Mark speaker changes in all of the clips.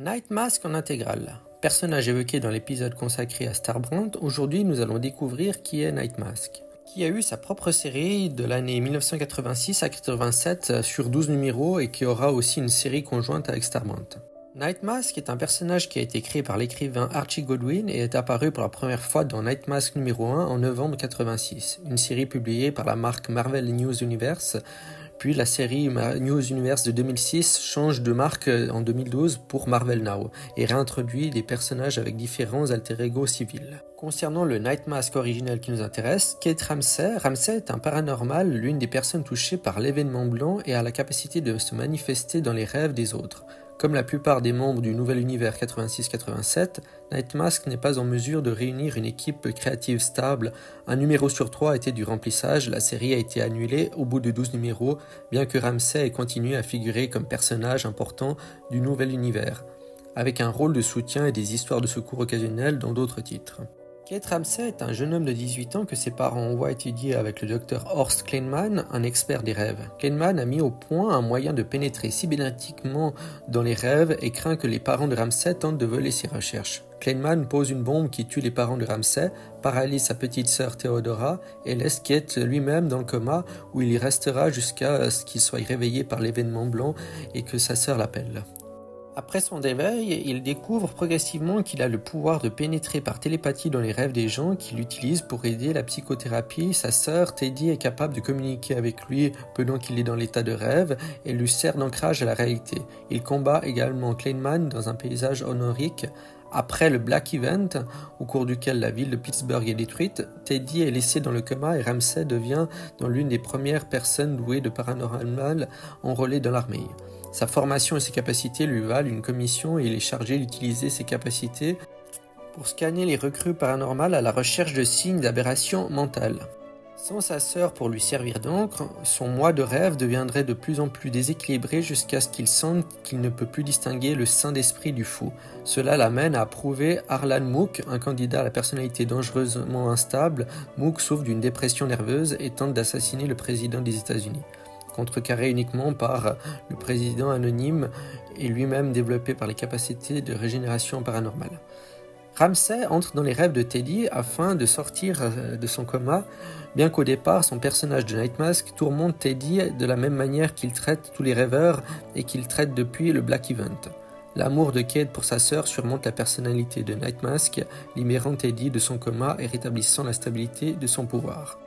Speaker 1: Night Mask en intégrale. Personnage évoqué dans l'épisode consacré à Starbrand, aujourd'hui nous allons découvrir qui est Night Mask, qui a eu sa propre série de l'année 1986 à 87 sur 12 numéros et qui aura aussi une série conjointe avec Starbrand. Night Mask est un personnage qui a été créé par l'écrivain Archie Goodwin et est apparu pour la première fois dans Night Mask numéro 1 en novembre 86, une série publiée par la marque Marvel News Universe. Puis la série News Universe de 2006 change de marque en 2012 pour Marvel Now et réintroduit des personnages avec différents alter-ego civils. Concernant le Night Mask original qui nous intéresse, Kate Ramsey. Ramsey est un paranormal, l'une des personnes touchées par l'événement blanc et a la capacité de se manifester dans les rêves des autres. Comme la plupart des membres du nouvel univers 86-87, Night Mask n'est pas en mesure de réunir une équipe créative stable. Un numéro sur 3 était du remplissage, la série a été annulée au bout de 12 numéros, bien que Ramsey ait continué à figurer comme personnage important du nouvel univers, avec un rôle de soutien et des histoires de secours occasionnelles dans d'autres titres. Kate Ramsey est un jeune homme de 18 ans que ses parents ont étudié avec le docteur Horst Kleinman, un expert des rêves. Kleinman a mis au point un moyen de pénétrer cybernétiquement dans les rêves et craint que les parents de Ramsey tentent de voler ses recherches. Kleinman pose une bombe qui tue les parents de Ramsey, paralyse sa petite sœur Theodora et laisse Kate lui-même dans le coma où il y restera jusqu'à ce qu'il soit réveillé par l'événement blanc et que sa sœur l'appelle. Après son réveil, il découvre progressivement qu'il a le pouvoir de pénétrer par télépathie dans les rêves des gens qu'il utilise pour aider la psychothérapie. Sa sœur, Teddy, est capable de communiquer avec lui pendant qu'il est dans l'état de rêve et lui sert d'ancrage à la réalité. Il combat également Kleinman dans un paysage honorique. Après le Black Event, au cours duquel la ville de Pittsburgh est détruite, Teddy est laissé dans le coma et Ramsey devient l'une des premières personnes douées de paranormal enrôlées dans l'armée. Sa formation et ses capacités lui valent une commission et il est chargé d'utiliser ses capacités pour scanner les recrues paranormales à la recherche de signes d'aberration mentale. Sans sa sœur pour lui servir d'encre, son moi de rêve deviendrait de plus en plus déséquilibré jusqu'à ce qu'il sente qu'il ne peut plus distinguer le saint d'esprit du fou. Cela l'amène à approuver Harlan Mook, un candidat à la personnalité dangereusement instable. Mook souffre d'une dépression nerveuse et tente d'assassiner le président des États-Unis, contrecarré uniquement par le président anonyme et lui-même développé par les capacités de régénération paranormale. Ramsey entre dans les rêves de Teddy afin de sortir de son coma, bien qu'au départ son personnage de Night Mask tourmente Teddy de la même manière qu'il traite tous les rêveurs et qu'il traite depuis le Black Event. L'amour de Kate pour sa sœur surmonte la personnalité de Night Mask, libérant Teddy de son coma et rétablissant la stabilité de son pouvoir.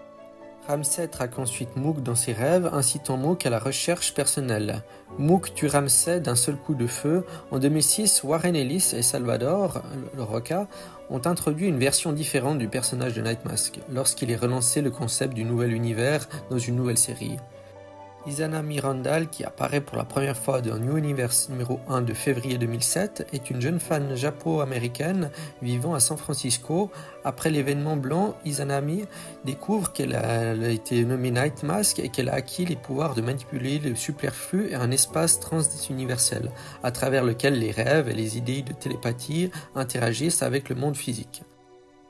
Speaker 1: Ramsey traque ensuite Mook dans ses rêves, incitant Mook à la recherche personnelle. Mook tue Ramsey d'un seul coup de feu. En 2006, Warren Ellis et Salvador Roca ont introduit une version différente du personnage de Night Mask, lorsqu'il est relancé le concept du nouvel univers dans une nouvelle série. Izanami Randall, qui apparaît pour la première fois dans New Universe numéro 1 de février 2007, est une jeune femme japo-américaine vivant à San Francisco. Après l'événement blanc, Izanami découvre qu'elle a été nommée Night Mask et qu'elle a acquis les pouvoirs de manipuler le superflu et un espace transuniversel, à travers lequel les rêves et les idées de télépathie interagissent avec le monde physique.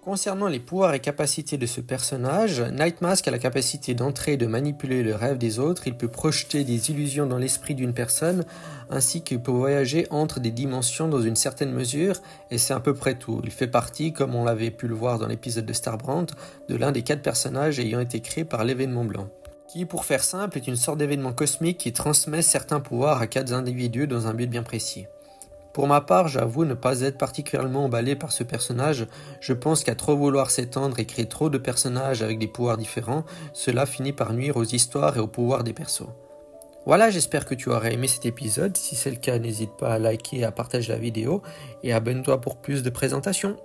Speaker 1: Concernant les pouvoirs et capacités de ce personnage, Night Mask a la capacité d'entrer et de manipuler le rêve des autres. Il peut projeter des illusions dans l'esprit d'une personne, ainsi qu'il peut voyager entre des dimensions dans une certaine mesure, et c'est à peu près tout. Il fait partie, comme on l'avait pu le voir dans l'épisode de Starbrand, de l'un des 4 personnages ayant été créés par l'événement blanc, qui, pour faire simple, est une sorte d'événement cosmique qui transmet certains pouvoirs à 4 individus dans un but bien précis. Pour ma part, j'avoue ne pas être particulièrement emballé par ce personnage. Je pense qu'à trop vouloir s'étendre et créer trop de personnages avec des pouvoirs différents, cela finit par nuire aux histoires et aux pouvoirs des persos. Voilà, j'espère que tu auras aimé cet épisode. Si c'est le cas, n'hésite pas à liker et à partager la vidéo et abonne-toi pour plus de présentations.